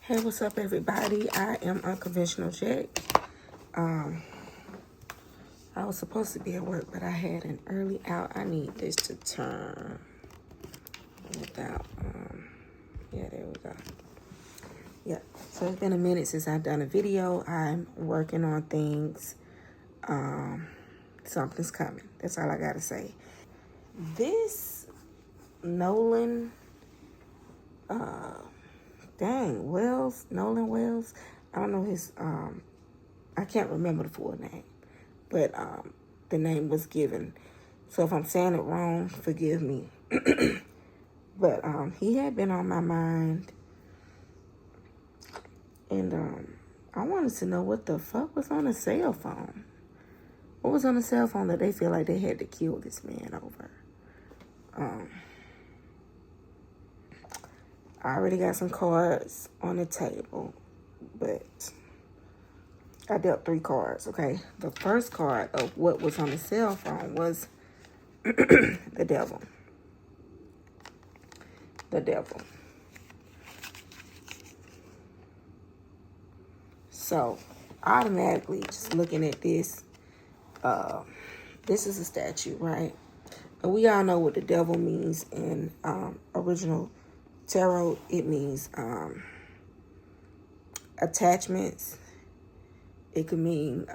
Hey, what's up, everybody? I am Unconventional Jack. I was supposed to be at work, but I had an early out. I need this to turn without, yeah, there we go. Yeah, so it's been a minute since I've done a video. I'm working on things. Something's coming. That's all I gotta say. This Nolan, Nolan Wells, I don't know his, I can't remember the full name, but the name was given. So if I'm saying it wrong, forgive me. But he had been on my mind, and I wanted to know what the fuck was on the cell phone. What was on the cell phone that they feel like they had to kill this man over? I already got some cards on the table, but I dealt 3 cards, okay? The first card of what was on the cell phone was the devil. The devil. So, automatically, just looking at this, this is a statue, right? And we all know what the devil means in original tarot. It means attachments. It could mean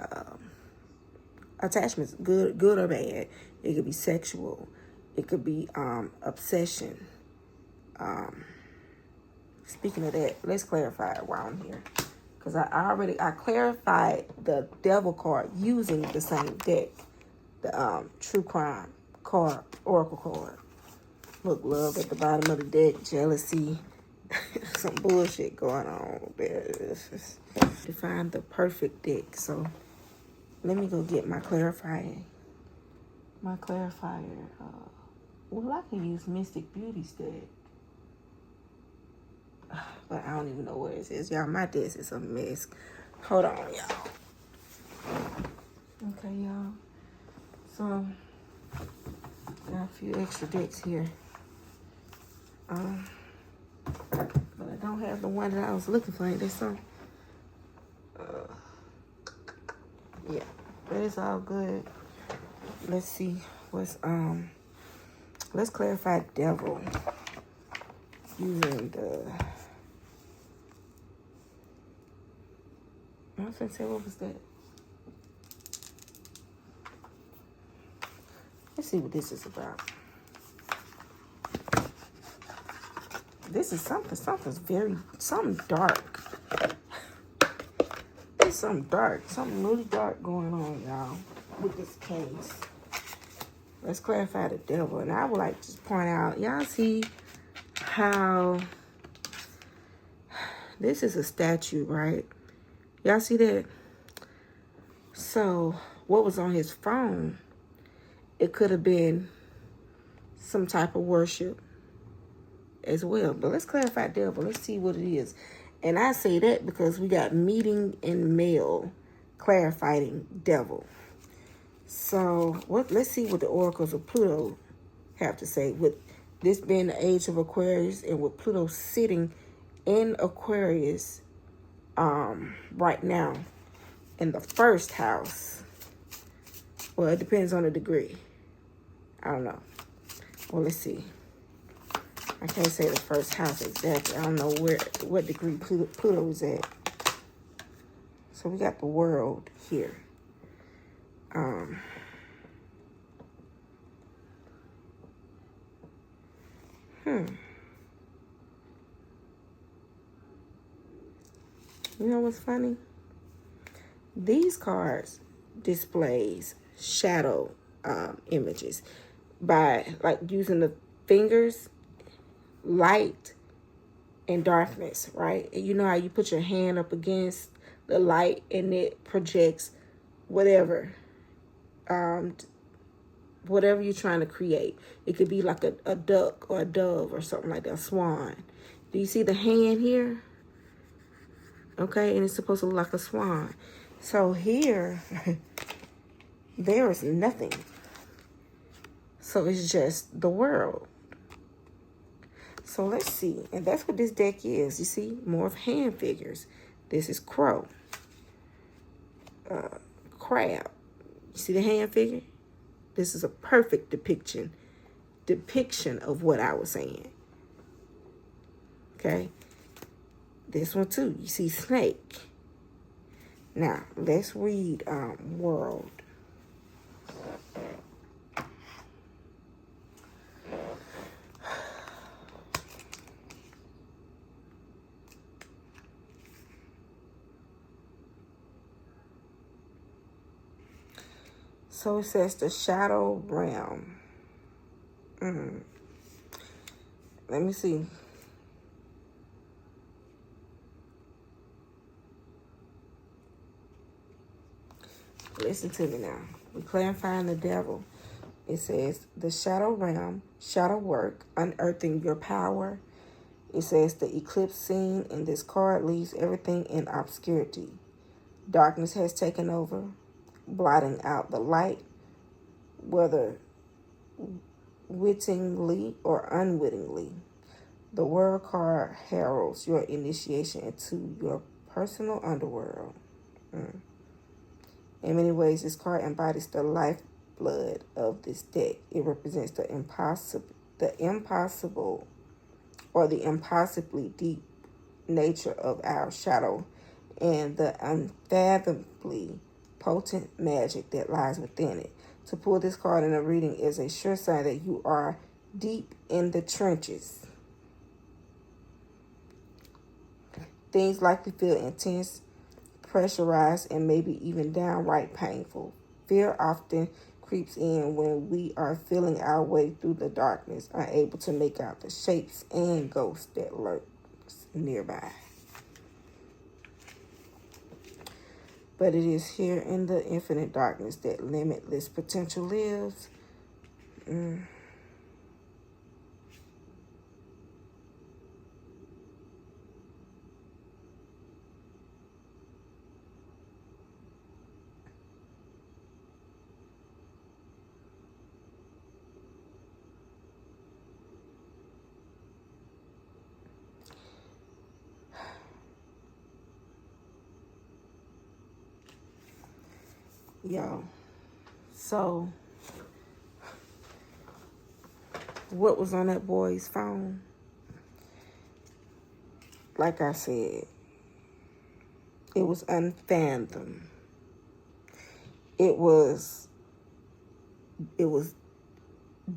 attachments, good or bad. It could be sexual. It could be obsession. Speaking of that, let's clarify it while I'm here. Because I clarified the devil card using the same deck. The true crime card, oracle card. Look, love at the bottom of the deck, jealousy, some bullshit going on there. To find the perfect deck. So let me go get my clarifier. Well, I can use Mystic Beauty's deck. But I don't even know what it is. Y'all, my desk is a mess. Hold on, y'all. Okay, y'all. So, got a few extra decks here. But I don't have the one that I was looking for. Ain't there some? Yeah, but it's all good. Let's see what's, let's clarify devil using the, I was gonna say, what was that? Let's see what this is about. This is something dark. There's something really dark going on, y'all, with this case. Let's clarify the devil. And I would like to just point out, y'all see how this is a statue, right? Y'all see that? So what was on his phone, it could have been some type of worship as well. But let's clarify devil. Let's see what it is. And I say that because we got meeting in mail clarifying devil. So let's see what the oracles of Pluto have to say. With this being the age of Aquarius and with Pluto sitting in Aquarius right now in the first house. Well, it depends on the degree. I don't know. Well, let's see. I can't say the first house exactly. I don't know what degree Pluto is at. So we got the world here. You know what's funny? These cards displays shadow images by like using the fingers, light and darkness, right? And you know how you put your hand up against the light and it projects whatever whatever you're trying to create. It could be like a duck or a dove or something like that, a swan. Do you see the hand here? Okay, and it's supposed to look like a swan. So here, there is nothing. So it's just the world. So let's see. And that's what this deck is. You see, more of hand figures. This is crow. Crab. You see the hand figure? This is a perfect depiction of what I was saying. Okay. This one too. You see snake. Now, let's read world. So it says the shadow realm. Let me see. Listen to me now. We're clarifying the devil. It says the shadow realm, shadow work, unearthing your power. It says the eclipse scene in this card leaves everything in obscurity. Darkness has taken over, blotting out the light, whether wittingly or unwittingly. The world card heralds your initiation into your personal underworld. In many ways, this card embodies the lifeblood of this deck. It represents the impossible or the impossibly deep nature of our shadow and the unfathomably potent magic that lies within it. To pull this card in a reading is a sure sign that you are deep in the trenches. Things likely feel intense, pressurized, and maybe even downright painful. Fear often creeps in when we are feeling our way through the darkness, unable to make out the shapes and ghosts that lurk nearby. But it is here in the infinite darkness that limitless potential lives. Yo, so what was on that boy's phone? Like I said, it was unfathomed. It was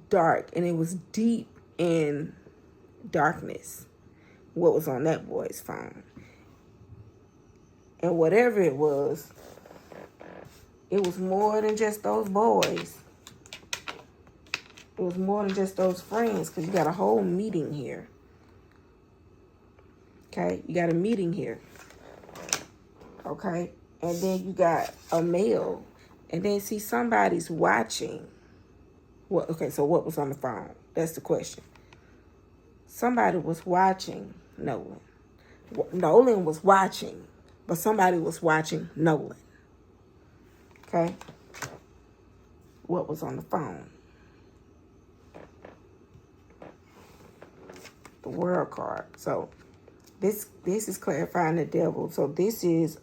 dark, and it was deep in darkness. What was on that boy's phone? And whatever it was more than just those boys. It was more than just those friends, because you got a whole meeting here. Okay? You got a meeting here. Okay? And then you got a mail. And then see, somebody's watching. What? Okay, so what was on the phone? That's the question. Somebody was watching Nolan. Nolan was watching, but somebody was watching Nolan. Okay? What was on the phone? The world card. So this is clarifying the devil. So this is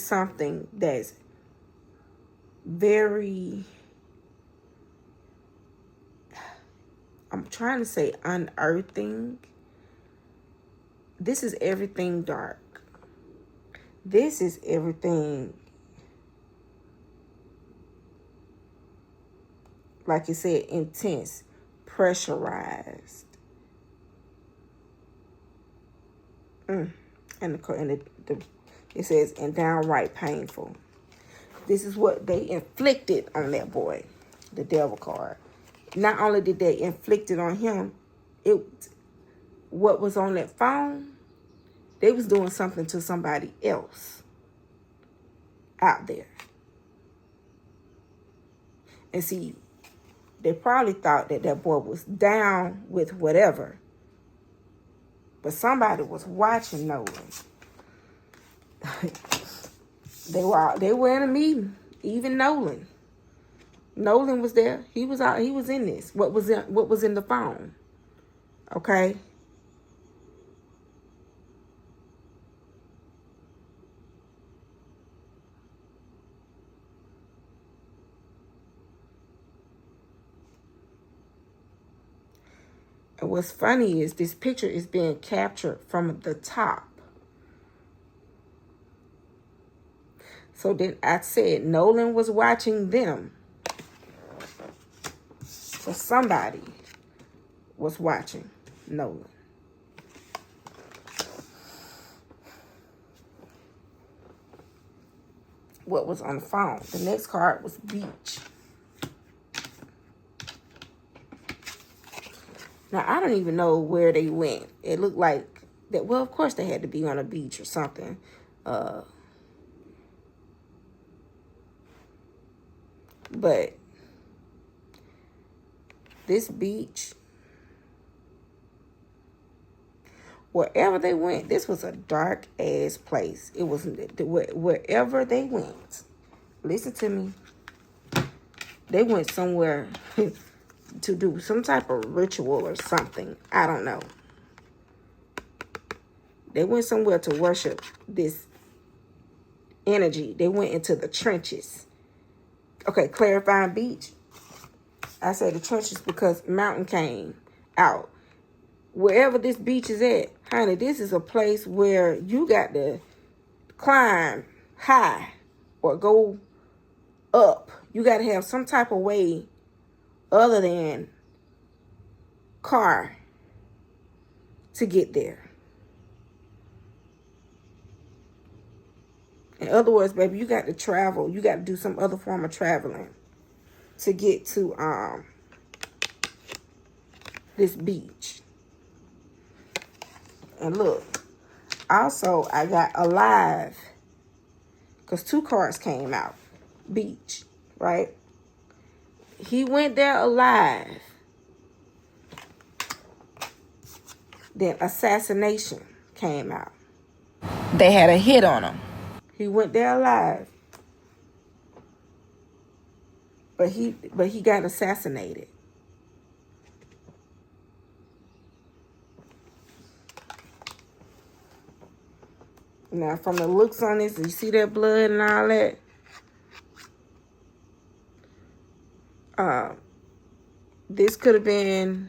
something that's very, I'm trying to say unearthing. This is everything dark. This is everything, like you said, intense, pressurized. And it says, and downright painful. This is what they inflicted on that boy, the devil card. Not only did they inflict it on him, what was on that phone, they was doing something to somebody else out there. And see, they probably thought that that boy was down with whatever. But somebody was watching Nolan. They were in a meeting, even Nolan. Nolan was there. He was out. He was in this. What was in the phone? Okay. And what's funny is this picture is being captured from the top. So then I said Nolan was watching them. So somebody was watching Nolan. What was on the phone? The next card was beach. Now, I don't even know where they went. It looked like that. Well, of course, they had to be on a beach or something. But this beach, wherever they went, this was a dark ass place. It was wherever they went. Listen to me. They went somewhere to do some type of ritual or something. I don't know. They went somewhere to worship this energy. They went into the trenches. Okay, clarifying beach. I say the trenches because mountain came out. Wherever this beach is at, honey, this is a place where you got to climb high or go up. You got to have some type of way other than car to get there. In other words, baby, you got to travel. You got to do some other form of traveling to get to this beach. And look, also I got alive because 2 cards came out. Beach, right? He went there alive. Then assassination came out. They had a hit on him. He went there alive. But he got assassinated. Now, from the looks on this, you see that blood and all that? This could have been...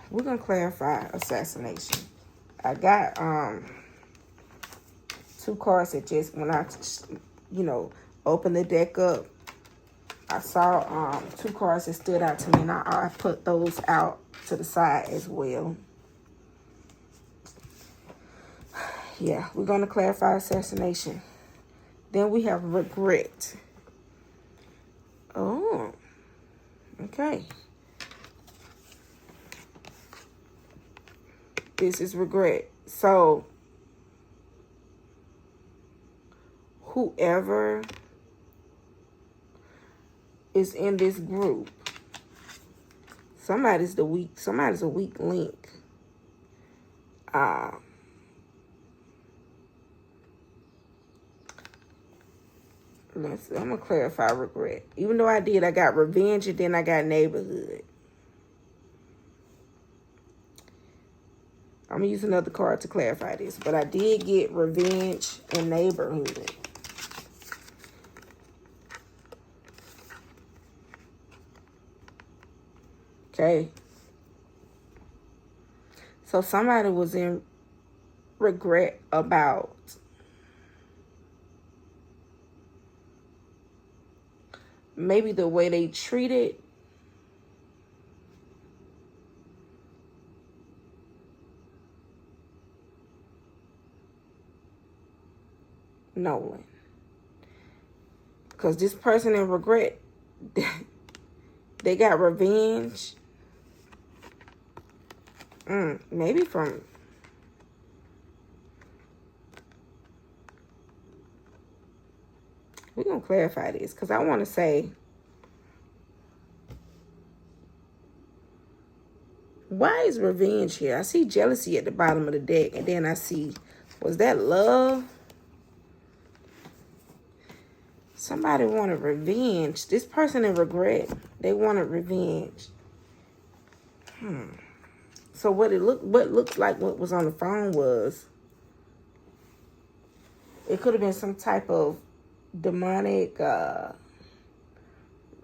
We're going to clarify assassination. I got 2 cards that just, when I, opened the deck up, I saw 2 cards that stood out to me, and I put those out to the side as well. Yeah, we're going to clarify assassination. Then we have regret. Oh, okay. This is regret. So, whoever is in this group, somebody's a weak link. I'm going to clarify regret. Even though I got revenge and then I got neighborhood. I'm going to use another card to clarify this. But I did get revenge and neighborhood. Okay. So somebody was in regret about maybe the way they treated Nolan. Because this person in regret, they got revenge. Maybe from... We're going to clarify this because I want to say, why is revenge here? I see jealousy at the bottom of the deck, and then I see, was that love? Somebody wanted revenge. This person in regret. They wanted revenge. So what looks like what was on the phone was, it could have been some type of demonic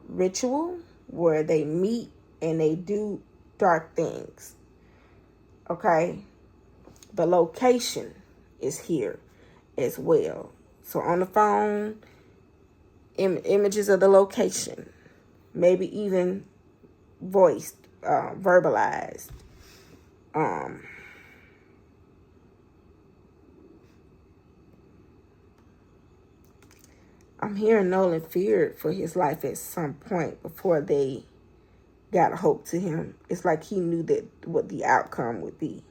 ritual where they meet and they do dark things. Okay? The location is here as well. So on the phone, images of the location, maybe even voiced, verbalized. I'm hearing Nolan feared for his life at some point before they got a hope to him. It's like he knew that what the outcome would be.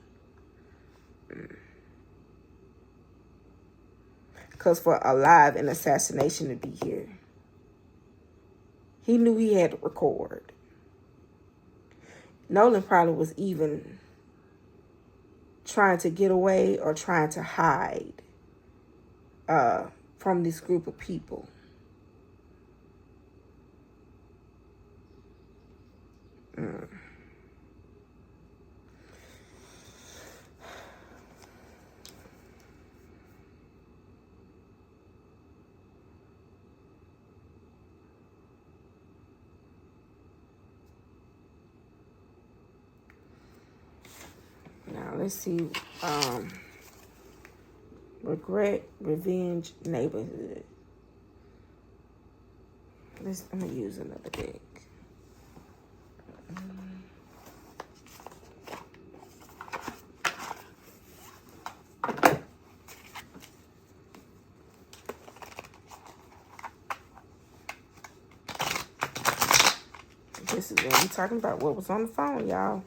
Because for a live and assassination to be here, he knew he had to record. Nolan probably was even trying to get away or trying to hide from this group of people. Now let's see. Regret, revenge, neighborhood. I'm gonna use another deck. This is what I'm talking about. What was on the phone, y'all?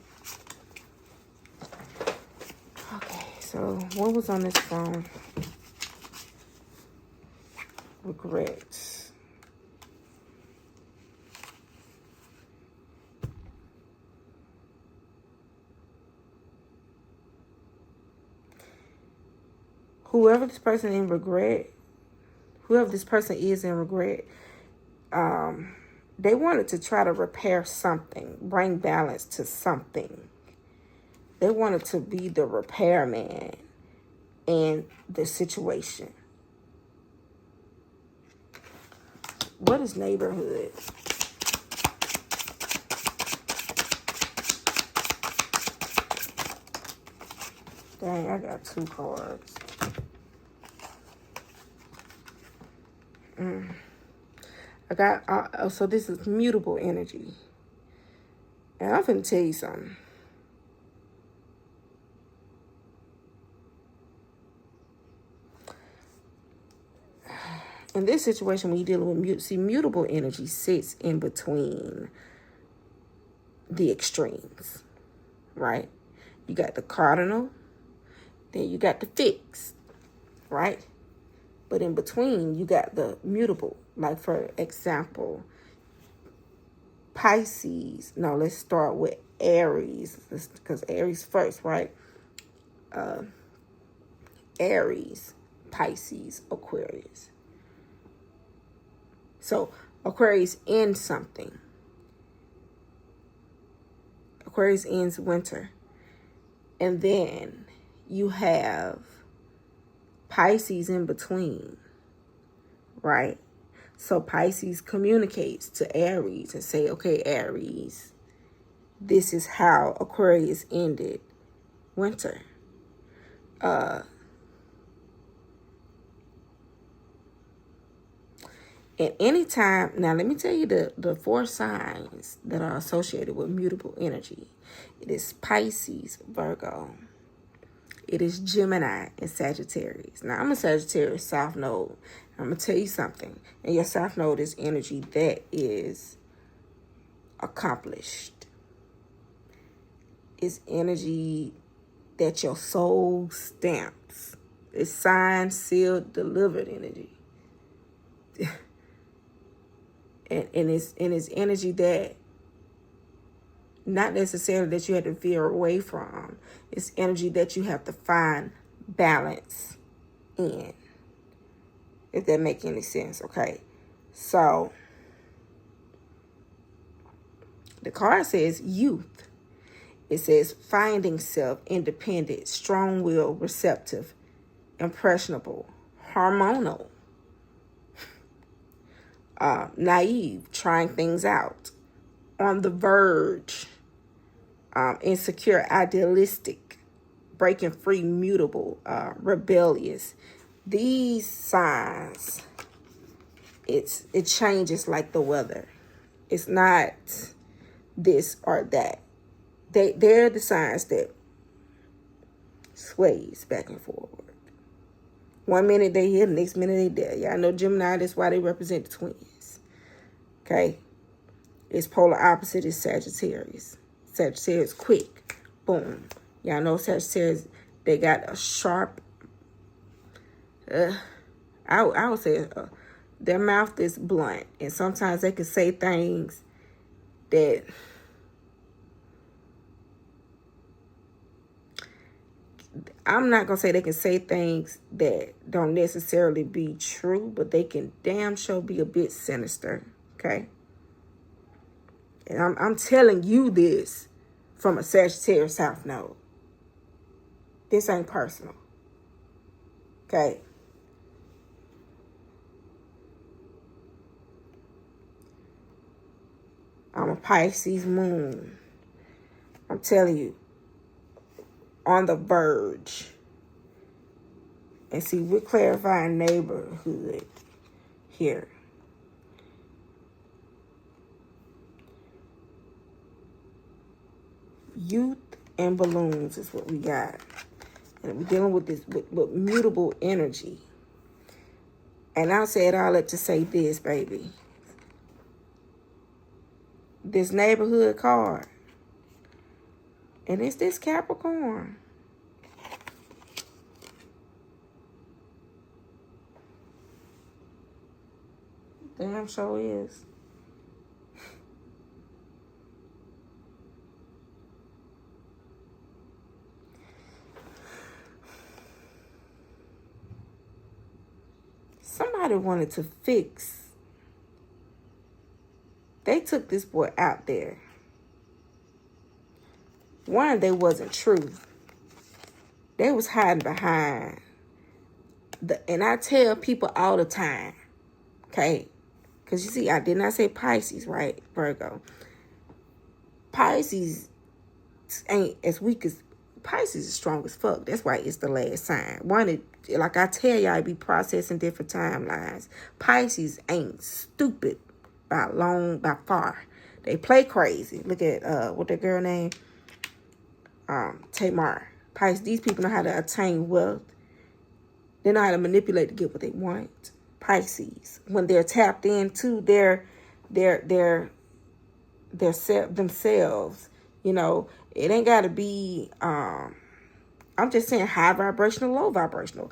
Okay, so what was on this phone? Regrets. Whoever this person is in regret, they wanted to try to repair something, bring balance to something. They wanted to be the repairman in the situation. What is neighborhood? Dang, I got 2 cards. I got, so this is mutable energy. And I'm finna tell you something. In this situation, when you're dealing with mutable energy sits in between the extremes, right? You got the cardinal, then you got the fixed, right? But in between, you got the mutable. Like, for example, Pisces. No, let's start with Aries, because Aries first, right? Aries, Pisces, Aquarius. So Aquarius ends something. Aquarius ends winter. And then you have Pisces in between, right? So Pisces communicates to Aries and say, okay, Aries, this is how Aquarius ended winter. At any time, now let me tell you the 4 signs that are associated with mutable energy. It is Pisces, Virgo. It is Gemini and Sagittarius. Now, I'm a Sagittarius South Node. I'm going to tell you something. And your South Node is energy that is accomplished. It's energy that your soul stamps. It's signed, sealed, delivered energy. And it's energy that not necessarily that you have to veer away from. It's energy that you have to find balance in. If that makes any sense, okay? So the card says youth. It says finding self, independent, strong-willed, receptive, impressionable, hormonal, naive, trying things out, on the verge, insecure, idealistic, breaking free, mutable, rebellious. These signs, it changes like the weather. It's not this or that. They're the signs that sways back and forward. 1 minute they here, the next minute they there. Y'all know Gemini, that's why they represent the twins. Okay? Its polar opposite is Sagittarius. Sagittarius, quick. Boom. Y'all know Sagittarius, they got a sharp, I would say their mouth is blunt. And sometimes they can say things that I'm not going to say they can say things that don't necessarily be true, but they can damn sure be a bit sinister, okay? And I'm telling you this from a Sagittarius South Node. This ain't personal, okay? I'm a Pisces moon. I'm telling you, on the verge. And see, we're clarifying neighborhood here. Youth and balloons is what we got. And we're dealing with this with mutable energy. And I'll say it all up to say this, baby. This neighborhood card. And it's this Capricorn. Damn sure is. Somebody wanted to fix. They took this boy out there. One, they wasn't true. They was hiding behind and I tell people all the time, okay? Because you see, I did not say Pisces, right? Virgo. Pisces ain't as weak as Pisces is strong as fuck. That's why it's the last sign. One, like I tell y'all, I be processing different timelines. Pisces ain't stupid by far. They play crazy. Look at what that girl name? Tamar. Pisces, these people know how to attain wealth. They know how to manipulate to get what they want. Pisces, when they're tapped into themselves, you know, it ain't got to be, I'm just saying high vibrational, low vibrational.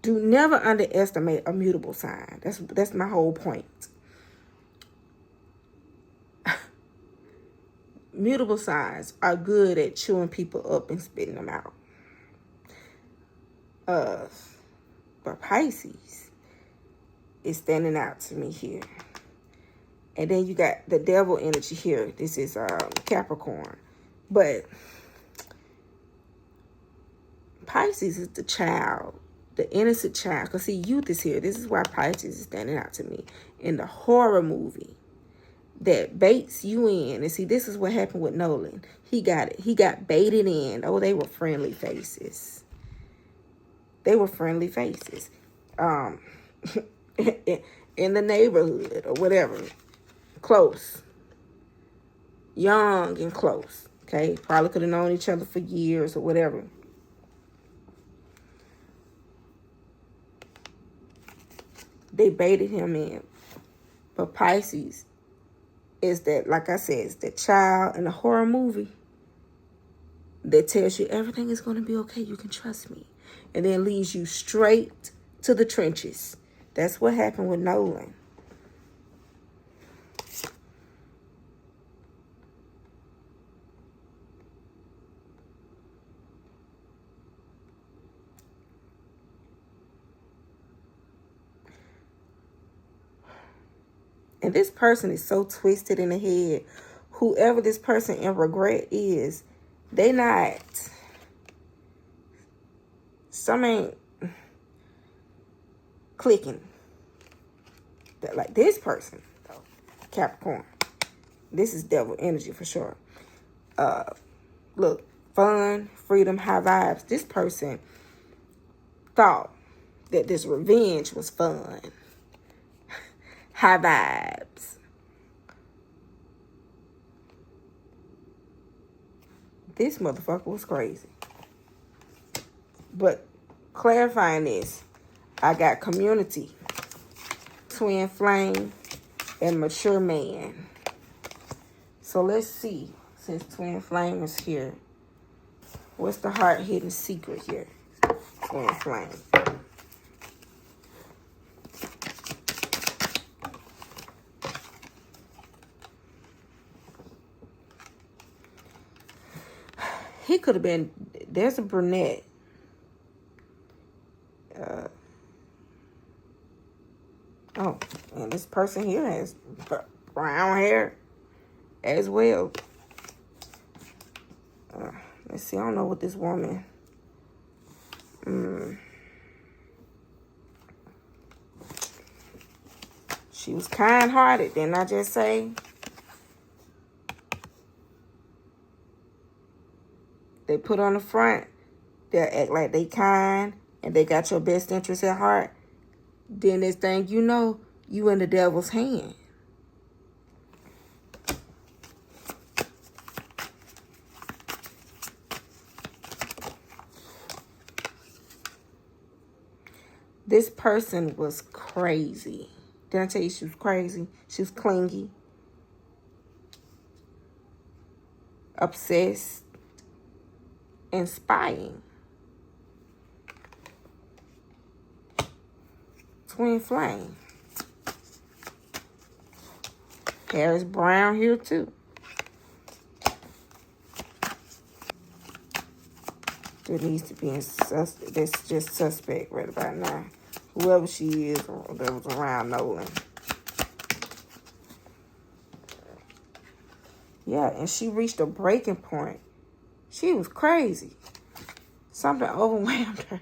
Do never underestimate a mutable sign. That's my whole point. Mutable signs are good at chewing people up and spitting them out. But Pisces is standing out to me here. And then you got the devil energy here. This is Capricorn. But Pisces is the child, the innocent child. Because see, youth is here. This is why Pisces is standing out to me. In the horror movie that baits you in. And see, this is what happened with Nolan. He got it. He got baited in. Oh, they were friendly faces. They were friendly faces. In the neighborhood or whatever. Close. Young and close. Okay? Probably could have known each other for years or whatever. They baited him in. But Pisces is that, like I said, it's the child in a horror movie that tells you everything is going to be okay. You can trust me. And then leads you straight to the trenches. That's what happened with Nolan. And this person is so twisted in the head. Whoever this person in regret is, they not, some ain't clicking. Like this person, though, Capricorn. This is devil energy for sure. Look, fun, freedom, high vibes. This person thought that this revenge was fun. High vibes. This motherfucker was crazy. But clarifying this, I got community, twin flame, and mature man. So let's see, since twin flame is here, what's the heart hidden secret here? Twin flame. He could have been, there's a brunette. Oh, and this person here has brown hair as well. Let's see, I don't know what this woman. She was kind-hearted, didn't I just say? They put on the front, they act like they kind, and they got your best interest at heart. Then this thing, you know, you in the devil's hand. This person was crazy. Did I tell you she was crazy? She was clingy, obsessed, and spying. Twin flame. Hair is brown here too. There needs to be that's just suspect right about now. Whoever she is that was around Nolan. Yeah, and she reached a breaking point. She was crazy. Something overwhelmed her.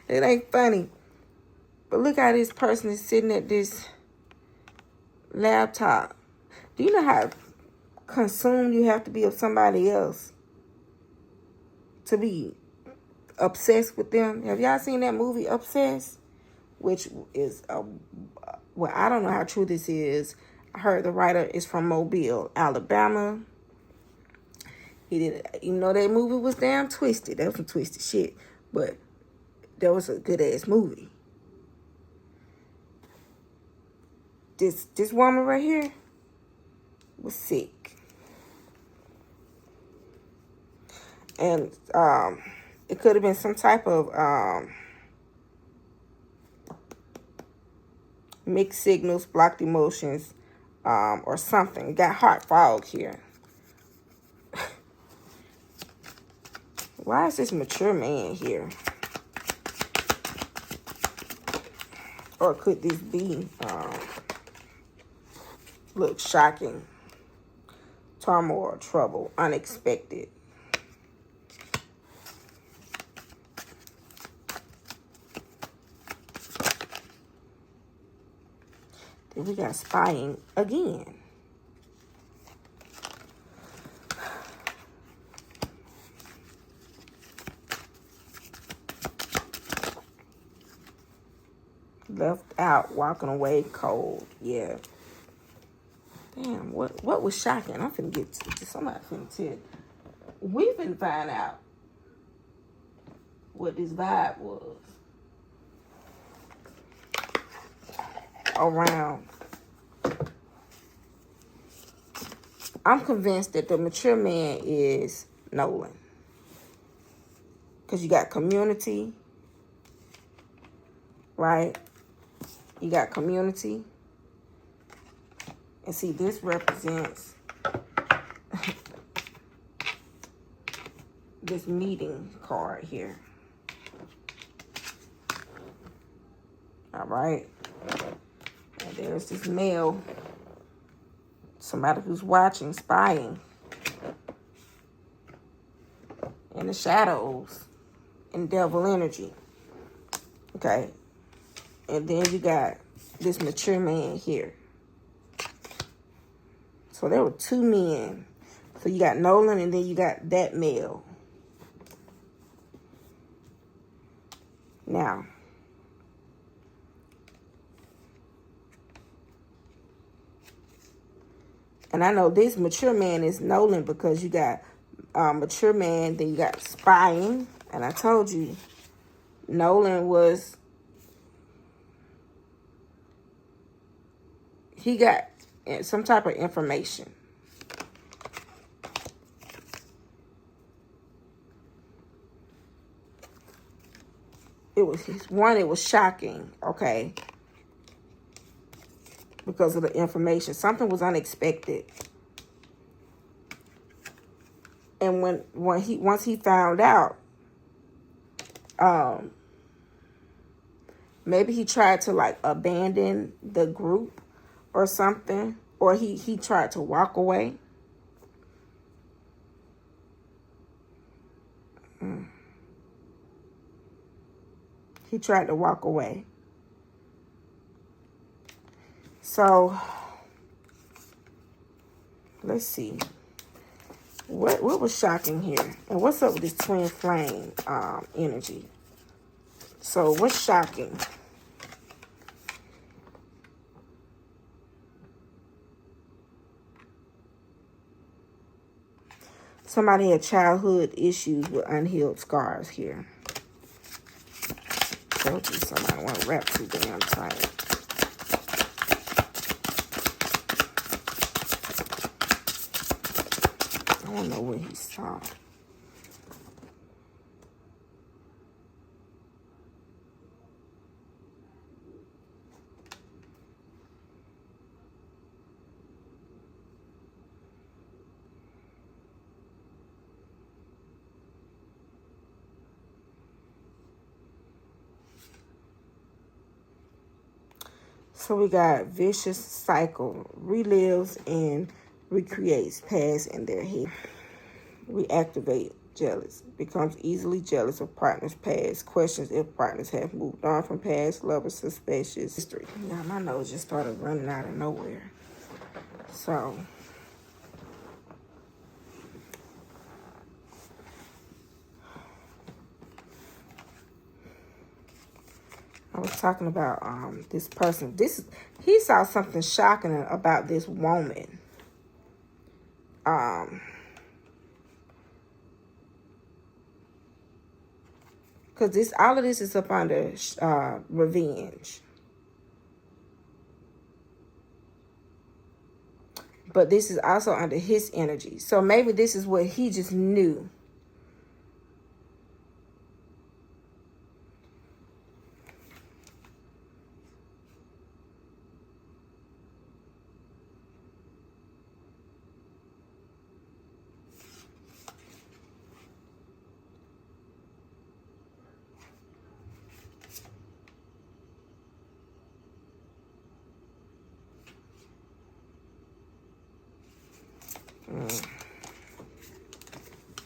It ain't funny. But look how this person is sitting at this laptop. Do you know how consumed you have to be of somebody else to be obsessed with them? Have y'all seen that movie Obsessed? Which is, well, I don't know how true this is. I heard the writer is from Mobile, Alabama. He did, even though that movie was damn twisted. That was some twisted shit. But that was a good-ass movie. This woman right here was sick. And it could have been some type of mixed signals, blocked emotions, or something. Got heart fog here. Why is this mature man here? Or could this be, look, shocking, turmoil, trouble, unexpected? Then we got spying again. Left out, walking away cold. Yeah. Damn, what was shocking? I'm finna get to somebody finna tell. We finna find out what this vibe was around. I'm convinced that the mature man is Nolan. Because you got community, right? You got community. And see, this represents this meeting card here. All right. And And there's this male, somebody who's watching, spying in the shadows, in devil energy. Okay. And then you got this mature man here. So there were two men. So you got Nolan and then you got that male. Now, and I know this mature man is Nolan because you got mature man, then you got spying. And I told you, Nolan was, he got some type of information. It was shocking, okay, because of the information. Something was unexpected. And once he found out, maybe he tried to like abandon the group or something, or he tried to walk away. He tried to walk away. So let's see. What was shocking here? And what's up with this twin flame energy? So what's shocking? Somebody had childhood issues with unhealed scars here. Told you somebody want to rap too damn tight. I don't know what he saw. So we got vicious cycle, relives and recreates past in their head. Reactivate jealous, becomes easily jealous of partners' past, questions if partners have moved on from past lovers, suspicious history. Now my nose just started running out of nowhere. So I was talking about this person. He saw something shocking about this woman. Because all of this is up under revenge. But this is also under his energy. So maybe this is what he just knew.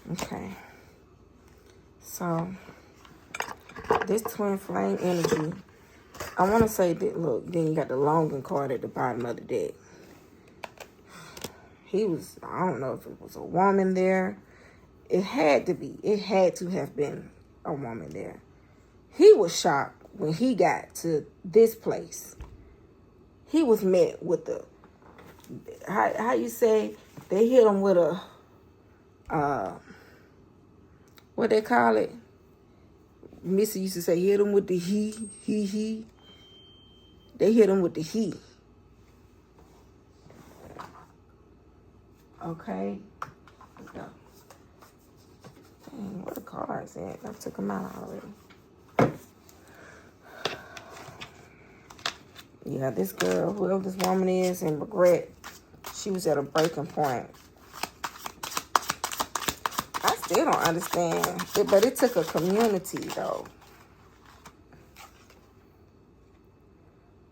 Okay. So this twin flame energy, I want to say that, look, then you got the Longan card at the bottom of the deck. He was, I don't know if it was a woman there. It had to be. It had to have been a woman there. He was shocked when he got to this place. He was met with the, how you say, they hit him with a, what they call it? Missy used to say, hit him with the he. They hit him with the he. Okay. Dang, what the cards at? I took them out already. Yeah, this girl, whoever this woman is, and regret, she was at a breaking point. I still don't understand it, but it took a community, though.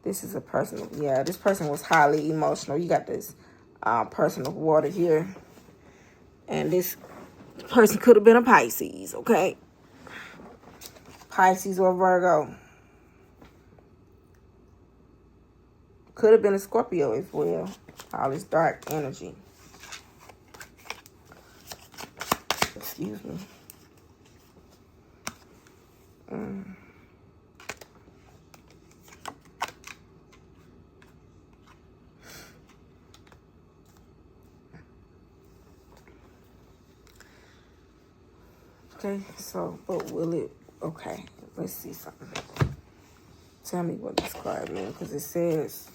This is a personal, yeah, this person was highly emotional. You got this person of water here. And this person could have been a Pisces, okay? Pisces or Virgo. Could have been a Scorpio as well. All this dark energy. Excuse me. Okay, so, but will it, okay, let's see something. Tell me what this card means, because it says,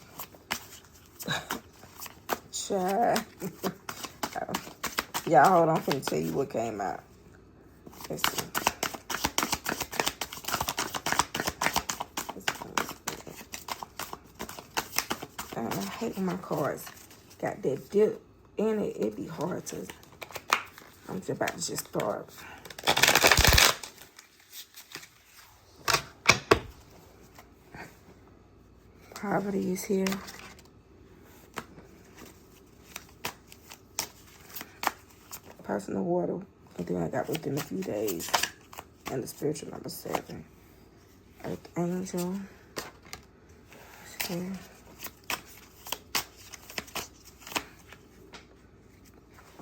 child. Y'all, hold on, I'm finna tell you what came out. Let's see. I hate when my cards got that dip in it. It'd be hard to, I'm just about to just start. Poverty is here. Personal water. I think I got within a few days. And the spiritual number 7. Earth angel. It's here.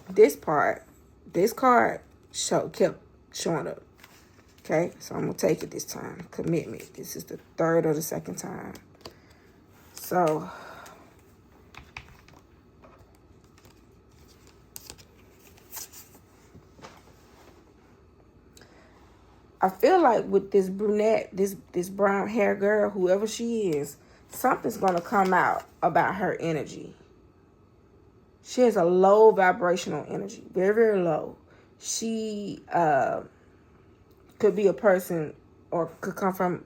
This part, this card kept showing up. Okay, so I'm gonna take it this time. Commitment. This is the third or the second time. So I feel like with this brunette, this brown hair girl, whoever she is, something's gonna come out about her energy. She has a low vibrational energy, very, very low. She could be a person or could come from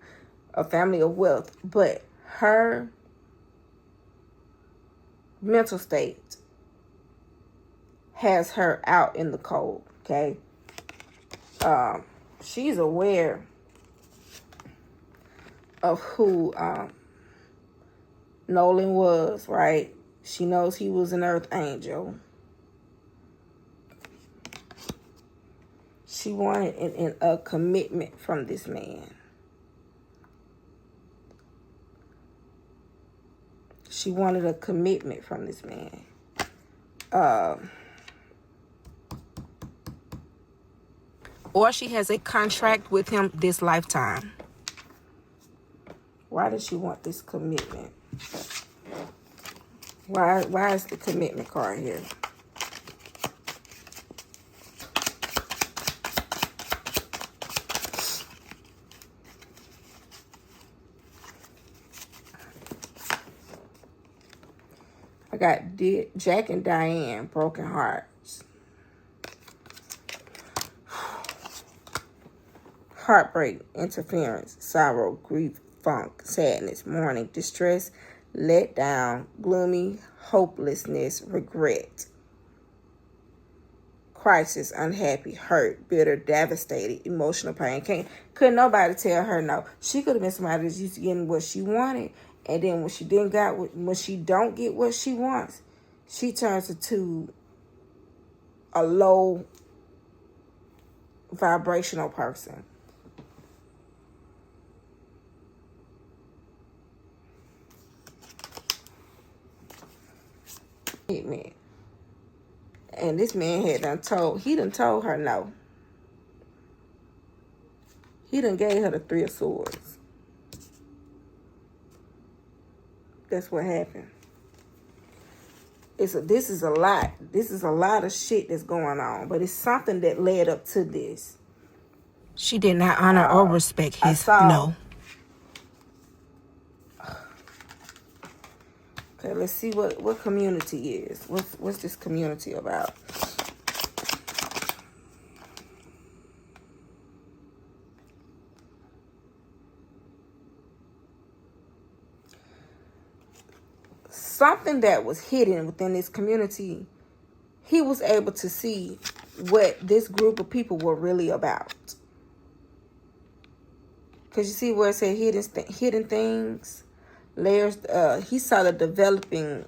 a family of wealth, but her mental state has her out in the cold, okay? She's aware of who Nolan was, right? She knows he was an earth angel. She wanted a commitment from this man. She wanted a commitment from this man. Or she has a contract with him this lifetime. Why does she want this commitment? Why is the commitment card here? I got Jack and Diane, broken hearts. Heartbreak, interference, sorrow, grief, funk, sadness, mourning, distress, let down, gloomy, hopelessness, regret, crisis, unhappy, hurt, bitter, devastated, emotional pain. Couldn't nobody tell her no. She could have been somebody that's used to getting what she wanted, and then when she don't get what she wants, she turns into a low vibrational person. Man. And this man had done told her no. He done gave her the 3 of Swords. That's what happened. This is a lot. This is a lot of shit that's going on. But it's something that led up to this. She did not honor or respect his no. Okay, let's see what community is. What's this community about? Something that was hidden within this community, he was able to see what this group of people were really about. Because you see where it said hidden things? layers. He saw the developing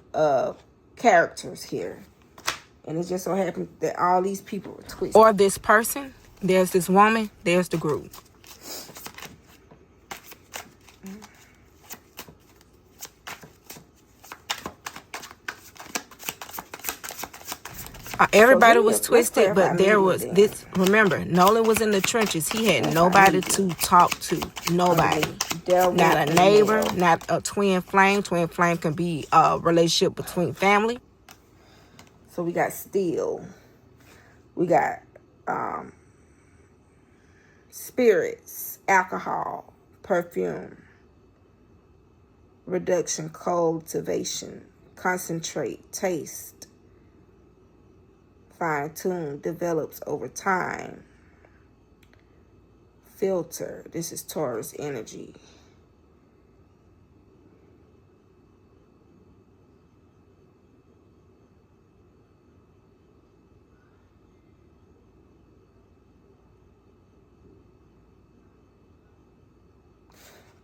characters here, and it just so happened that all these people were twisted. Or this person, there's this woman, there's the group. Everybody was twisted, but there was this. Remember, Nolan was in the trenches. He had nobody to talk to. Nobody. Not a neighbor, not a twin flame. Twin flame can be a relationship between family. So we got steel. We got spirits, alcohol, perfume, reduction, cultivation, concentrate, taste. Fine-tune, develops over time. Filter, this is Taurus energy.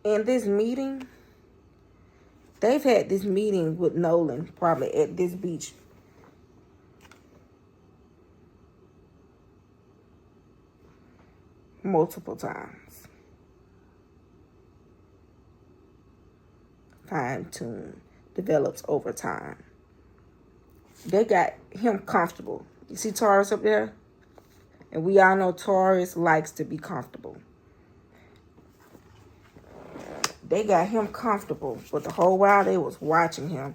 In this meeting, they've had this meeting with Nolan probably at this beach multiple times. Fine-tune, develops over time. They got him comfortable. You see Taurus up there? And we all know Taurus likes to be comfortable. They got him comfortable, but the whole while they was watching him.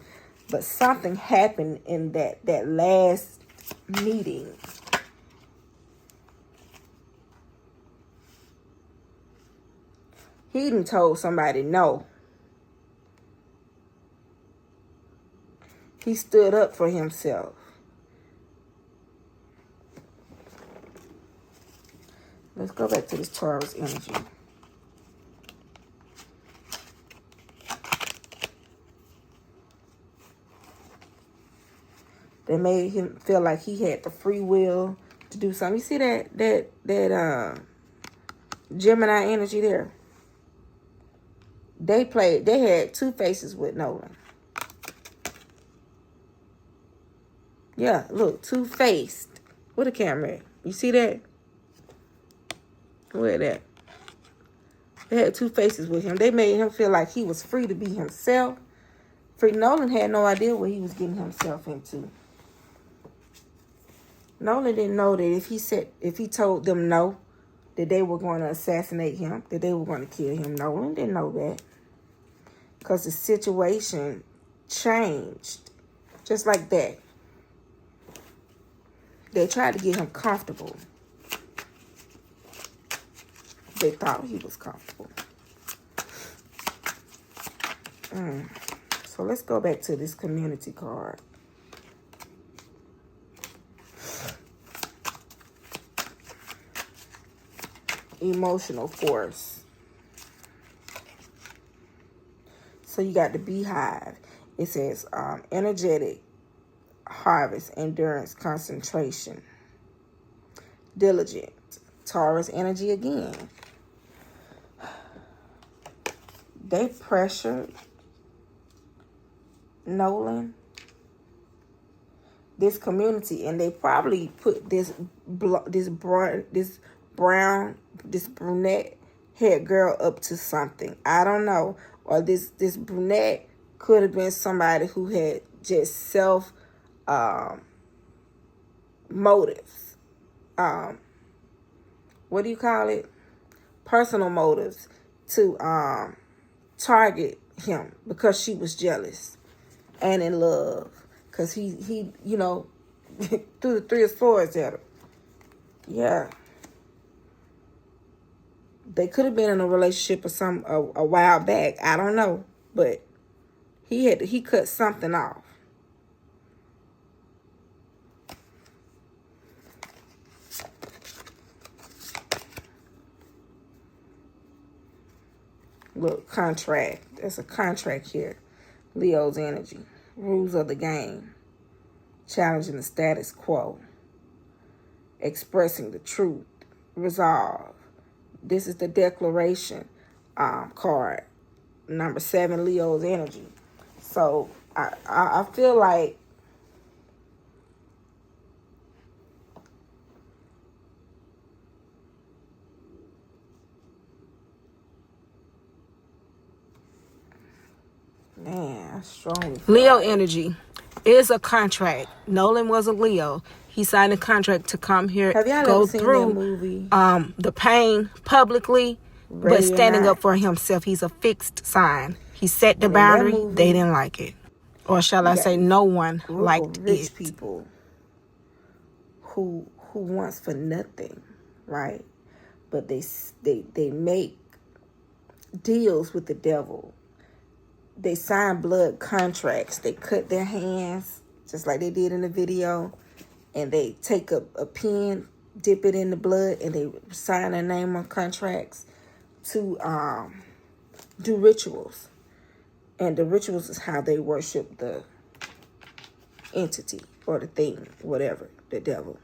But something happened in that last meeting. He done told somebody no. He stood up for himself. Let's go back to this Taurus energy. They made him feel like he had the free will to do something. You see that Gemini energy there? They had two faces with Nolan. Yeah, look, two-faced. Where the camera at? You see that? Where that? They had two faces with him. They made him feel like he was free to be himself. Free. Nolan had no idea what he was getting himself into. Nolan didn't know that if he told them no, that they were going to assassinate him, that they were going to kill him. Nolan didn't know that. Because the situation changed. Just like that. They tried to get him comfortable. They thought he was comfortable. So let's go back to this community card. Emotional force. So you got the beehive. It says energetic, harvest, endurance, concentration, diligent. Taurus energy again. They pressured Nolan, this community, and they probably put this brunette haired girl up to something. I don't know. Or this brunette could have been somebody who had just self motives. What do you call it? Personal motives to target him because she was jealous and in love. Because he you know, threw the 3 of Swords at her. Yeah. They could have been in a relationship or a while back. I don't know. But he cut something off. Look, contract. There's a contract here. Leo's energy. Rules of the game. Challenging the status quo. Expressing the truth. Resolve. This is the declaration card. number 7, Leo's energy. So I feel like man, I strongly feel Leo like energy is a contract. Nolan was a Leo. He signed a contract to come here, have y'all go ever seen through that movie? the pain publicly, but Ready or standing Not? up for himself. He's a fixed sign. He set the And in that boundary. movie, They didn't like it. Or shall you I got say, this no one group liked of rich it. people who wants for nothing, right? But they make deals with the devil. They sign blood contracts. They cut their hands just like they did in the video, and they take a pen, dip it in the blood, and they sign their name on contracts to do rituals. And the rituals is how they worship the entity or the thing, whatever, the devil.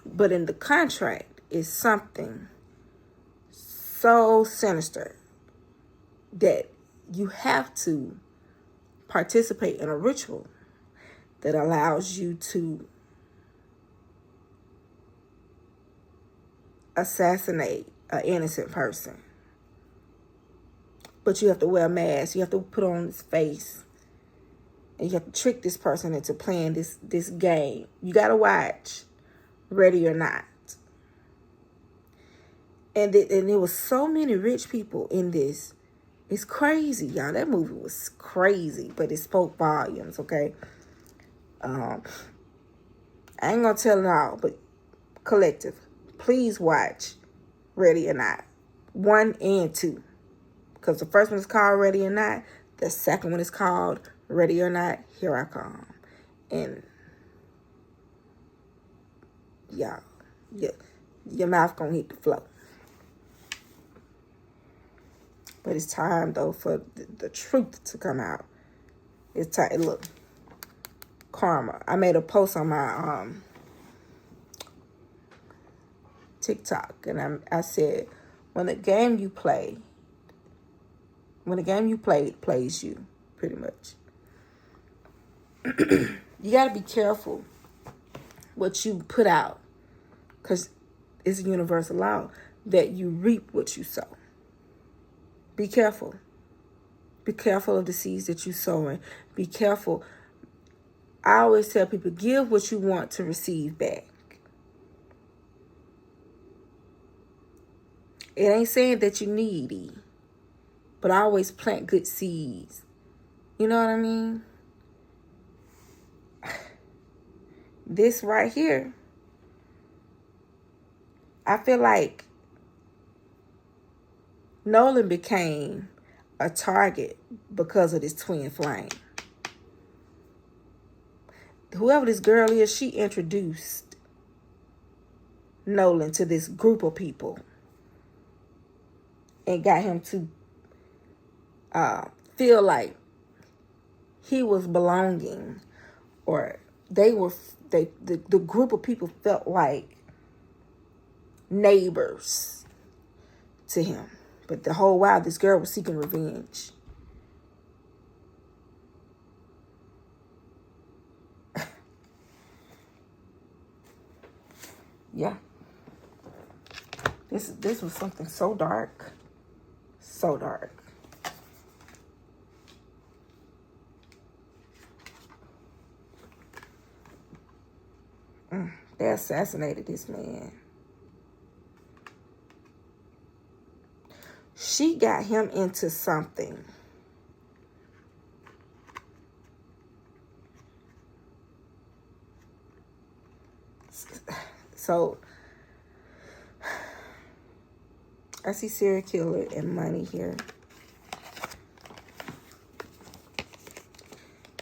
But in the contract is something so sinister that you have to participate in a ritual that allows you to assassinate an innocent person. But you have to wear a mask. You have to put on this face. And you have to trick this person into playing this game. You got to watch Ready or Not. And there was so many rich people in this. It's crazy, y'all. That movie was crazy, but it spoke volumes, okay? I ain't going to tell it all, but collective, please watch Ready or Not. 1 and 2. Because the first one is called Ready or Not. The second one is called Ready or Not, Here I Come. And y'all, your mouth gonna hit the floor. But it's time, though, for the truth to come out. It's time. Look, karma. I made a post on my TikTok, and I said, when the game you play plays you, pretty much. You got to be careful what you put out, because it's a universal law that you reap what you sow. Be careful. Be careful of the seeds that you sow in. Be careful. I always tell people, give what you want to receive back. It ain't saying that you're needy, but I always plant good seeds. You know what I mean? This right here, I feel like Nolan became a target because of this twin flame. Whoever this girl is, she introduced Nolan to this group of people and got him to feel like he was belonging, or the group of people felt like neighbors to him. But the whole while, this girl was seeking revenge. Yeah. This was something so dark. So dark. They assassinated this man. She got him into something. So, I see serial killer and money here.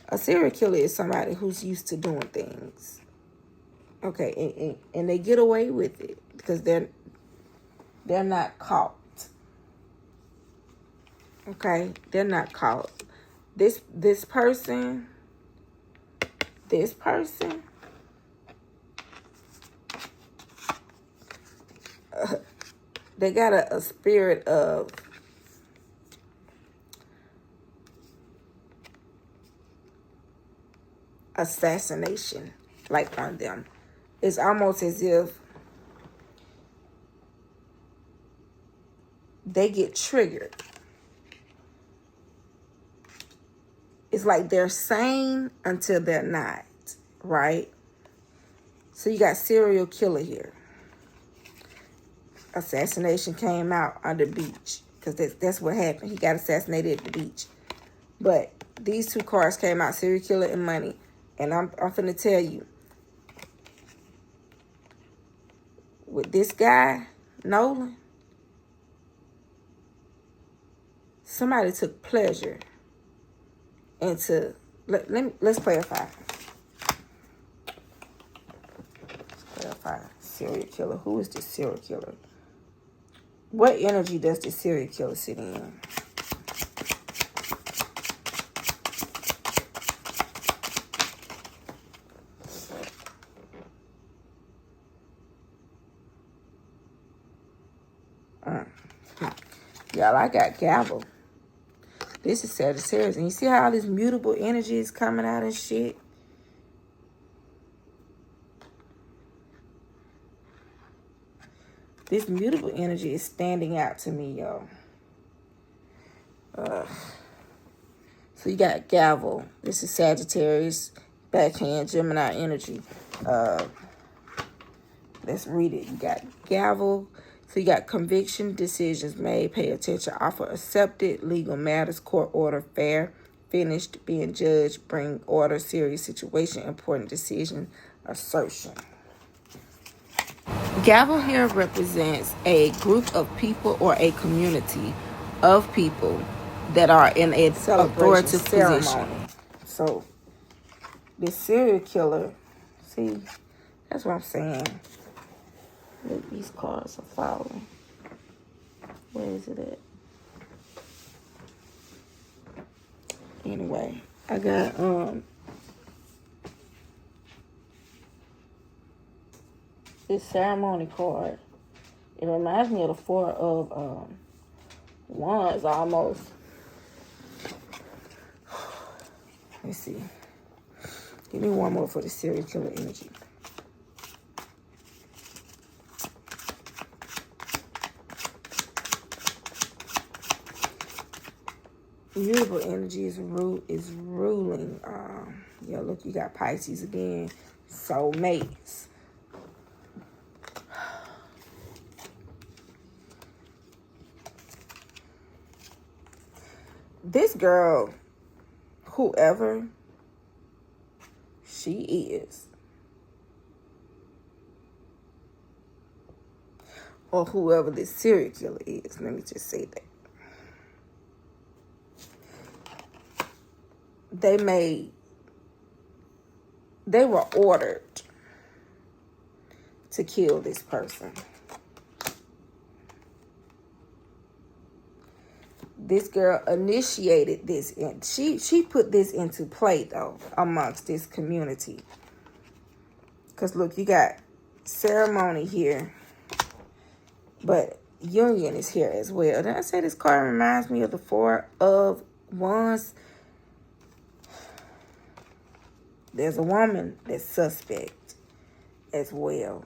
A serial killer is somebody who's used to doing things. Okay, and they get away with it because they're not caught. Okay, they're not caught. This person, they got a spirit of assassination, like, on them. It's almost as if they get triggered. It's like they're sane until they're not, right? So you got serial killer here. Assassination came out on the beach, because that's what happened. He got assassinated at the beach. But these two cards came out, serial killer and money. And I'm finna tell you, with this guy, Nolan, somebody took pleasure into, let's clarify. Let's clarify. Serial killer. Who is this serial killer? What energy does the serial killer sit in? Y'all, I got gavel. This is Sagittarius. And you see how all this mutable energy is coming out and shit? This mutable energy is standing out to me, y'all. So you got gavel. This is Sagittarius, backhand, Gemini energy. Let's read it. You got gavel. So you got conviction, decisions made, pay attention, offer accepted, legal matters, court order, fair, finished, being judged, bring order, serious situation, important decision, assertion. Gavel here represents a group of people or a community of people that are in an authoritative position. So this serial killer, see, that's what I'm saying. Look, these cards are falling. Where is it at? Anyway, I got this ceremony card. It reminds me of the Four of Wands almost. Let's see. Give me one more for the serial killer energy. Beautiful energy is ruling. Yeah, look, you got Pisces again. Soulmates. This girl, whoever she is, or whoever this serial killer is, let me just say that. They were ordered to kill this person. This girl initiated this, and she put this into play, though, amongst this community. Because, look, you got ceremony here, but union is here as well. Did I say this card reminds me of the Four of Wands? There's a woman that's suspect as well.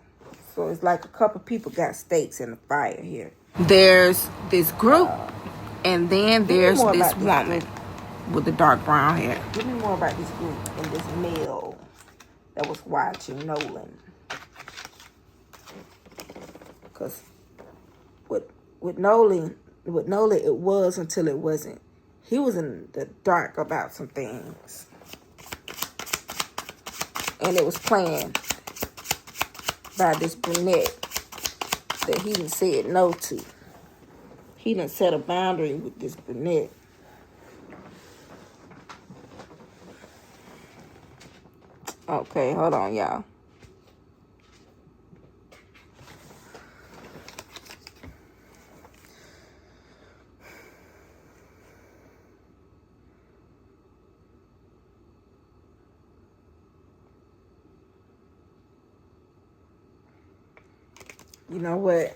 So it's like a couple people got stakes in the fire here. There's this group, and then there's this woman with the dark brown hair. Give me more about this group and this male that was watching Nolan. Because with Nolan, it was until it wasn't. He was in the dark about some things. And it was planned by this brunette that he done said no to. He done set a boundary with this brunette. Okay, hold on, y'all. You know what?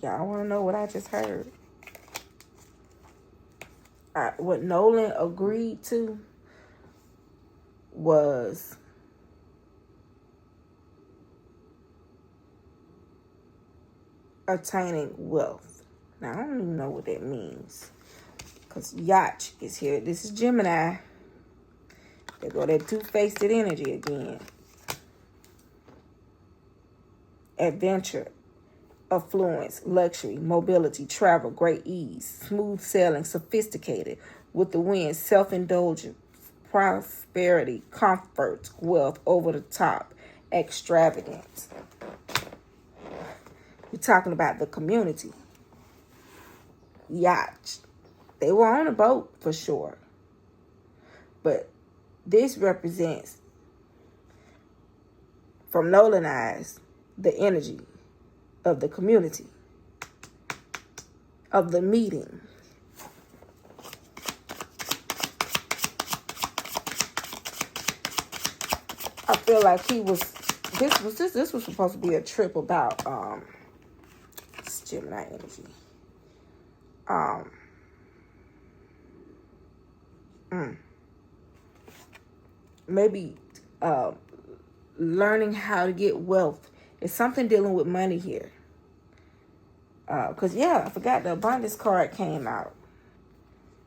Y'all want to know what I just heard? What Nolan agreed to was attaining wealth. Now, I don't even know what that means. Because Yacht is here. This is Gemini. There go that two-faced energy again. Adventure, affluence, luxury, mobility, travel, great ease, smooth sailing, sophisticated, with the wind, self-indulgence, prosperity, comfort, wealth, over the top, extravagance. We're talking about the community. Yacht. They were on a boat for sure. But this represents, from Nolan eyes, the energy of the community, of the meeting. I feel like this was supposed to be a trip about Gemini energy. Maybe learning how to get wealth. It's something dealing with money here. Because, yeah, I forgot the abundance card came out.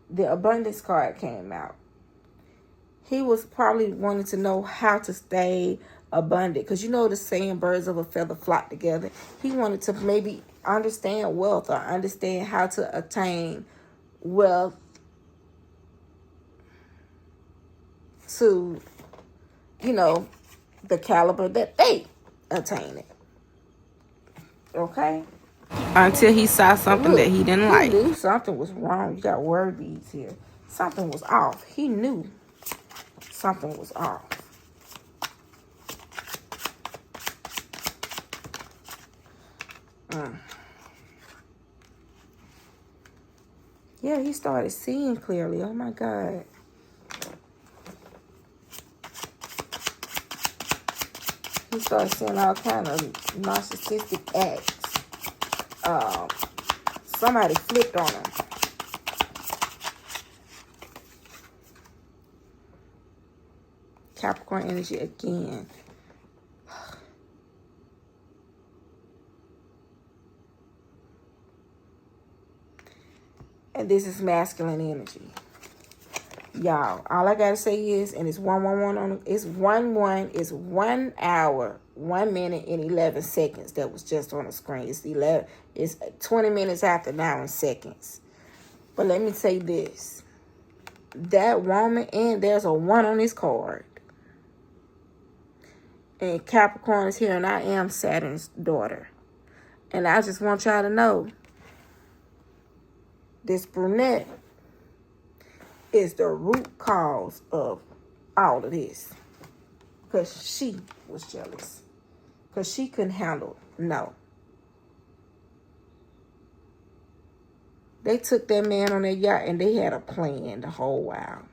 The abundance card came out. He was probably wanting to know how to stay abundant. Because you know the saying, birds of a feather flock together. He wanted to maybe understand wealth or understand how to attain wealth to, you know, the caliber that they attain it. Okay? Until he saw something that he didn't like. He knew something was wrong. You got word beads here. Something was off. He knew something was off. Yeah, he started seeing clearly. Oh my God. He started seeing all kind of narcissistic acts. Somebody flipped on him. Capricorn energy again. And this is masculine energy. Y'all, all I gotta say is, and it's 111 on it's 1 hour, 1 minute and 11 seconds that was just on the screen. It's 20 minutes after now in seconds. But let me say this. That woman, and there's a 1 on this card. And Capricorn is here, and I am Saturn's daughter. And I just want y'all to know, this brunette is the root cause of all of this. Because she was jealous. Because she couldn't handle no. They took that man on their yacht and they had a plan the whole while.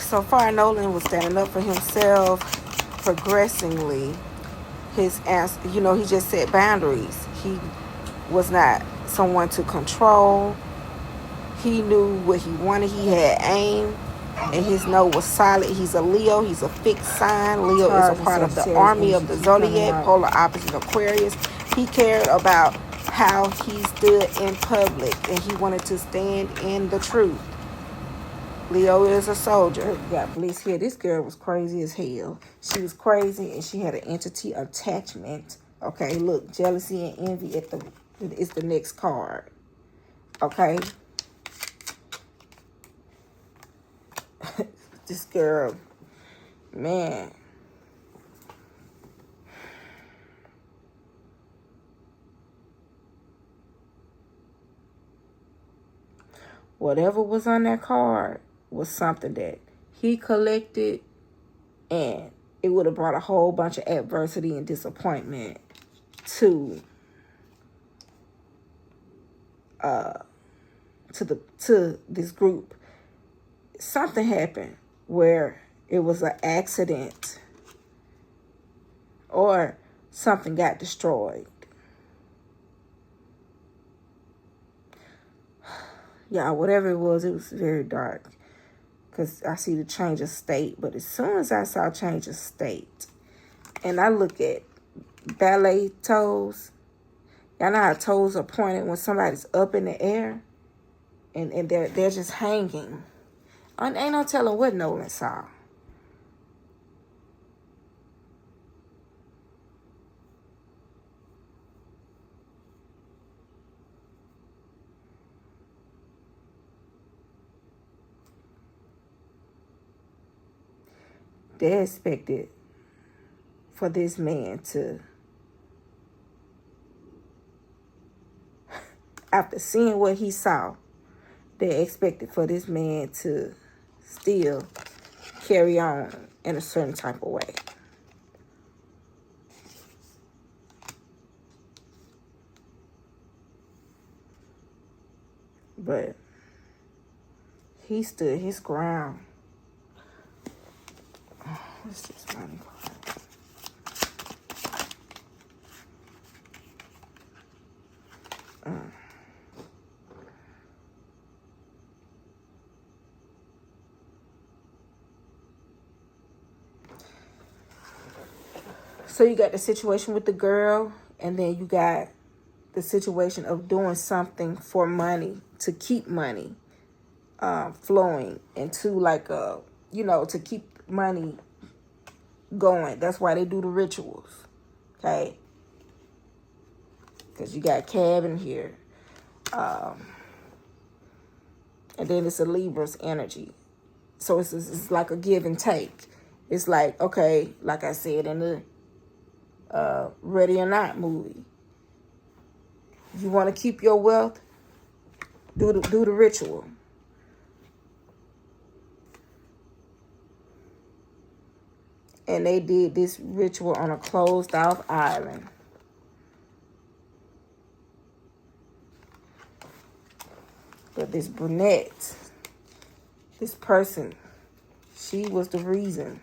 So far Nolan was standing up for himself progressively. His answer, you know, he just set boundaries. He was not someone to control. He knew what he wanted. He had aim, and his no was solid. He's a Leo. He's a fixed sign. Leo is a part of the army of the zodiac, polar opposite Aquarius. He cared about how he stood in public, and he wanted to stand in the truth. Leo is a soldier. Got bliss here. This girl was crazy as hell. She was crazy, and she had an entity attachment. Okay, look, jealousy and envy is the next card. Okay. This girl, man. Whatever was on that card was something that he collected, and it would have brought a whole bunch of adversity and disappointment to to this group. Something happened where it was an accident or something got destroyed. Yeah, whatever it was very dark. Because I see the change of state. But as soon as I saw change of state, and I look at ballet toes, y'all know how toes are pointed when somebody's up in the air, and they're just hanging. Ain't no telling what Nolan saw. They expected for this man to, after seeing what he saw, they expected for this man to still carry on in a certain type of way. But he stood his ground. What's this money card? So you got the situation with the girl, and then you got the situation of doing something for money, to keep money flowing into like a, to keep money going. That's why they do the rituals, okay? Because you got cabin here. And then it's a Libra's energy. So it's like a give and take. It's like, okay, like I said in the Ready or Not movie, you want to keep your wealth, do the ritual. And they did this ritual on a closed off island. But this brunette, this person, she was the reason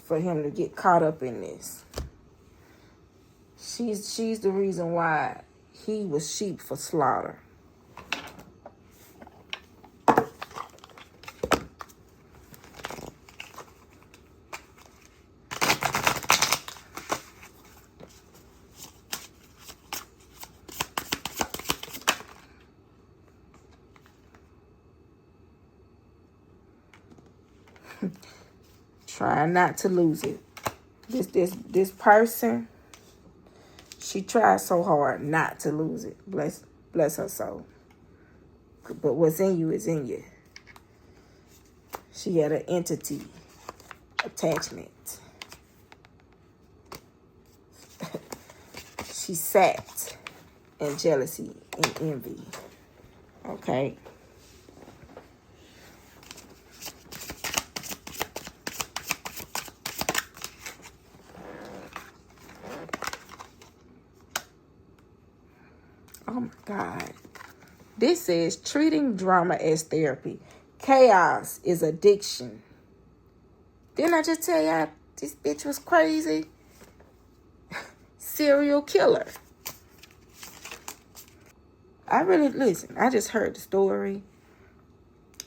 for him to get caught up in this. She's the reason why he was sheep for slaughter. Trying not to lose it. This person, she tried so hard not to lose it. Bless her soul. But what's in you is in you. She had an entity attachment. She sat in jealousy and envy. Okay. Oh my God. This says treating drama as therapy. Chaos is addiction. Didn't I just tell y'all this bitch was crazy? Serial killer. I just heard the story.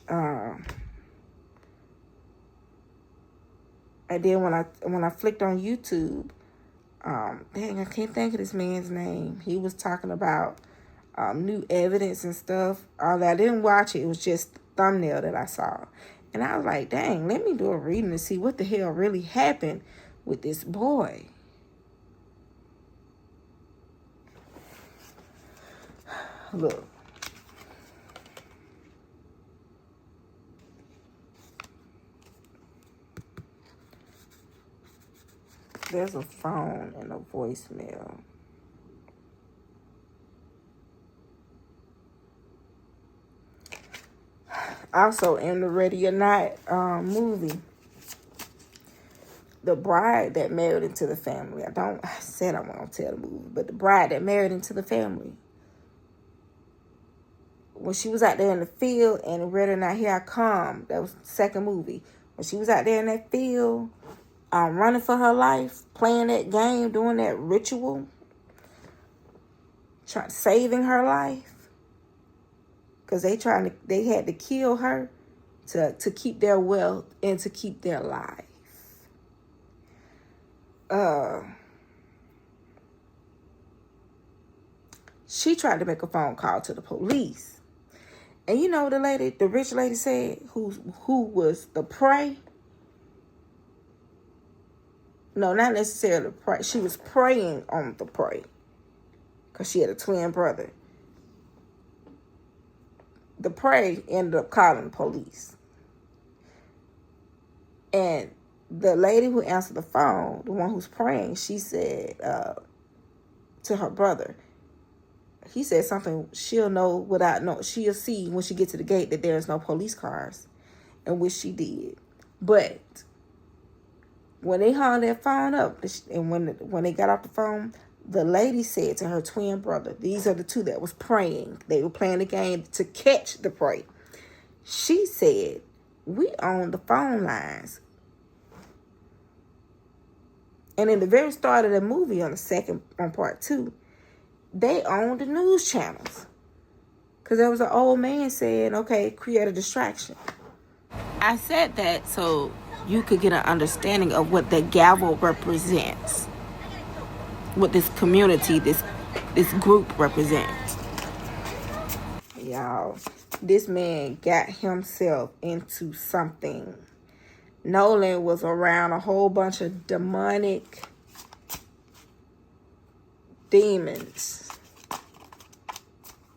And then when I flicked on YouTube, dang, I can't think of this man's name. He was talking about new evidence and stuff. Although I didn't watch it, it was just the thumbnail that I saw. And I was like, dang, let me do a reading to see what the hell really happened with this boy. Look. There's a phone and a voicemail. Also, in the Ready or Not movie, the bride that married into the family. I said I won't tell the movie, but the bride that married into the family when she was out there in the field and Ready or Not, Here I Come, that was the second movie. When she was out there in that field, running for her life, playing that game, doing that ritual, saving her life, because they had to kill her to keep their wealth and to keep their life. She tried to make a phone call to the police. And you know what the rich lady said, who was the prey? No, not necessarily prey. She was preying on the prey. Because she had a twin brother. The prey ended up calling the police. And the lady who answered the phone, the one who's praying, she said to her brother, he said something, she'll know without know. She'll see when she gets to the gate that there's no police cars, and which she did. But when they hung that phone up, and when they got off the phone, the lady said to her twin brother, these are the two that was praying. They were playing the game to catch the prey. She said, we own the phone lines. And in the very start of the movie, on part 2, they owned the news channels. Because there was an old man saying, okay, create a distraction. I said that so you could get an understanding of what the gavel represents. What this community, this group represents. Y'all, this man got himself into something. Nolan was around a whole bunch of demonic demons.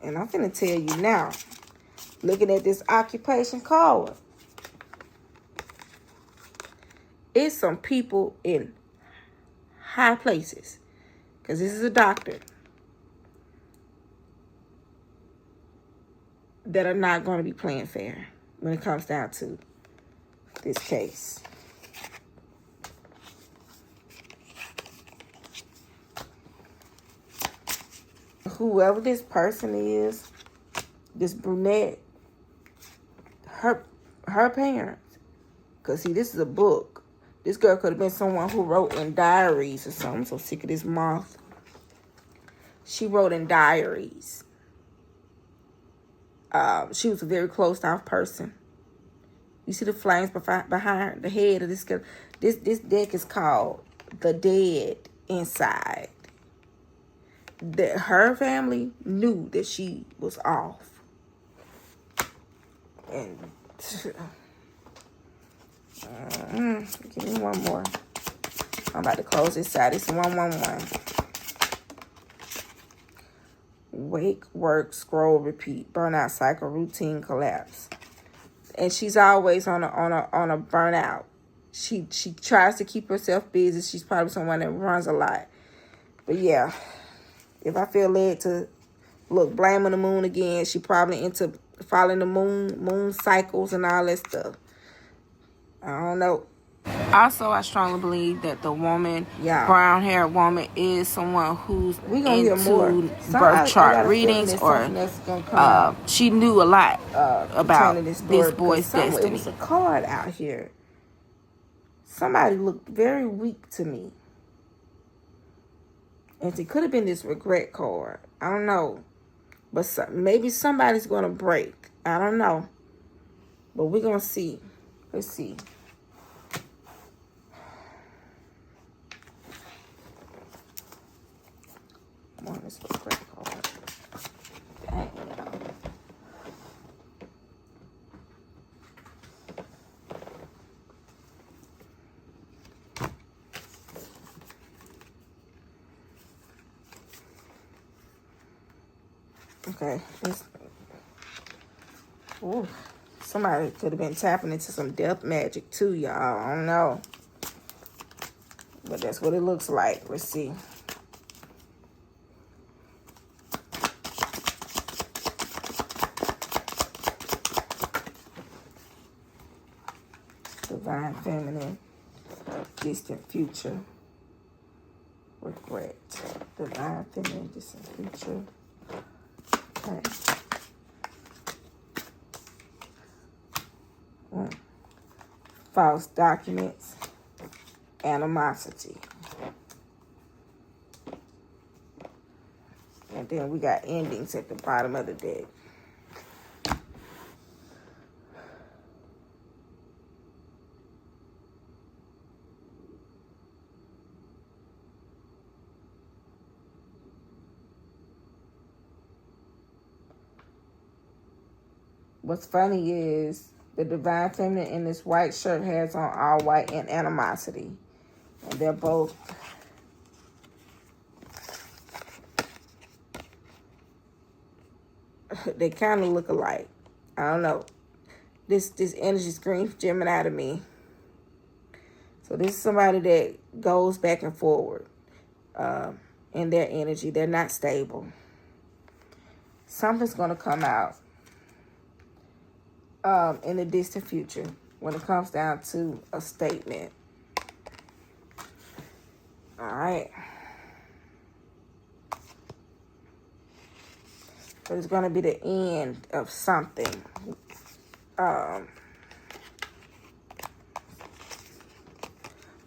And I'm finna tell you now, looking at this occupation card, it's some people in high places, because this is a doctor, that are not going to be playing fair when it comes down to this case. Whoever this person is, this brunette, her parents, because see, this is a book. This girl could have been someone who wrote in diaries or something. I'm so sick of this moth. She wrote in diaries. She was a very closed-off person. You see the flames behind the head of this girl. This deck is called The Dead Inside. That her family knew that she was off. And give me one more. I'm about to close this side. It's 111. Wake, work, scroll, repeat, burnout cycle, routine, collapse. And she's always on a burnout. She tries to keep herself busy. She's probably someone that runs a lot. But yeah, if I feel led to look, blaming the moon again, she probably into following the moon cycles and all that stuff. I don't know. Also, I strongly believe that the woman, brown-haired woman, is someone who's into birth chart readings, or she knew a lot about this boy's destiny. It was a card out here. Somebody looked very weak to me. And it could have been this regret card. I don't know. But maybe somebody's going to break. I don't know. But we're going to see. Let's see. Come on, this regret card. Dang it. Okay. Ooh, somebody could have been tapping into some death magic too, y'all. I don't know. But that's what it looks like. Let's see. Divine feminine. Distant future. Regret. Divine feminine. Distant future. Okay. False documents. Animosity. And then we got endings at the bottom of the deck. What's funny is the Divine Feminine in this white shirt has on all white and animosity. And they're both they kind of look alike. I don't know. This energy screams Gemini to me. So this is somebody that goes back and forward in their energy. They're not stable. Something's going to come out in the distant future when it comes down to a statement. All right. So it's going to be the end of something.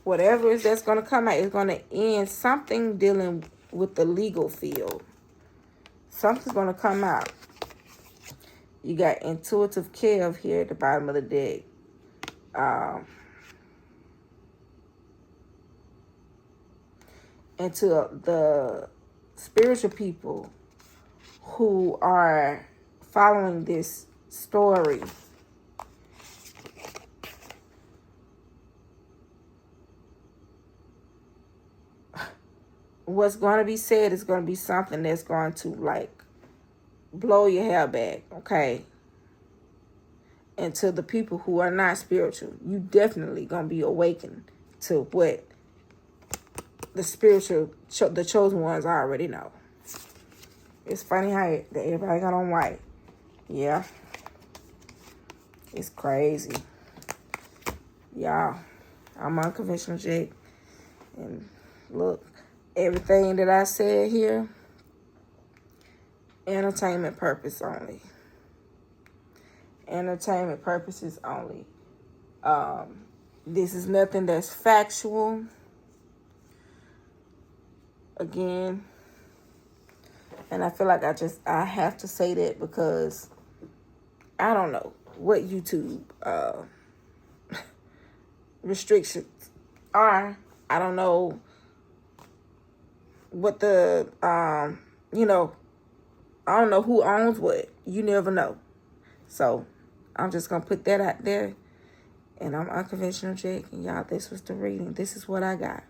Whatever is that's going to come out is going to end something dealing with the legal field. Something's going to come out. You got intuitive care here at the bottom of the deck. And to the spiritual people who are following this story, what's going to be said is going to be something that's going to, like, blow your hair back, okay? And to the people who are not spiritual, you definitely going to be awakened to what the spiritual, the chosen ones already know. It's funny how everybody got on white. Yeah. It's crazy. Y'all, I'm Unconventional Jake. And look, everything that I said here, entertainment purpose only. Entertainment purposes only. This is nothing that's factual. Again, and I feel like I have to say that because I don't know what YouTube restrictions are. I don't know what the I don't know who owns what. You never know. So I'm just gonna put that out there. And I'm Unconventional Jake, and y'all, this was the reading. This is what I got.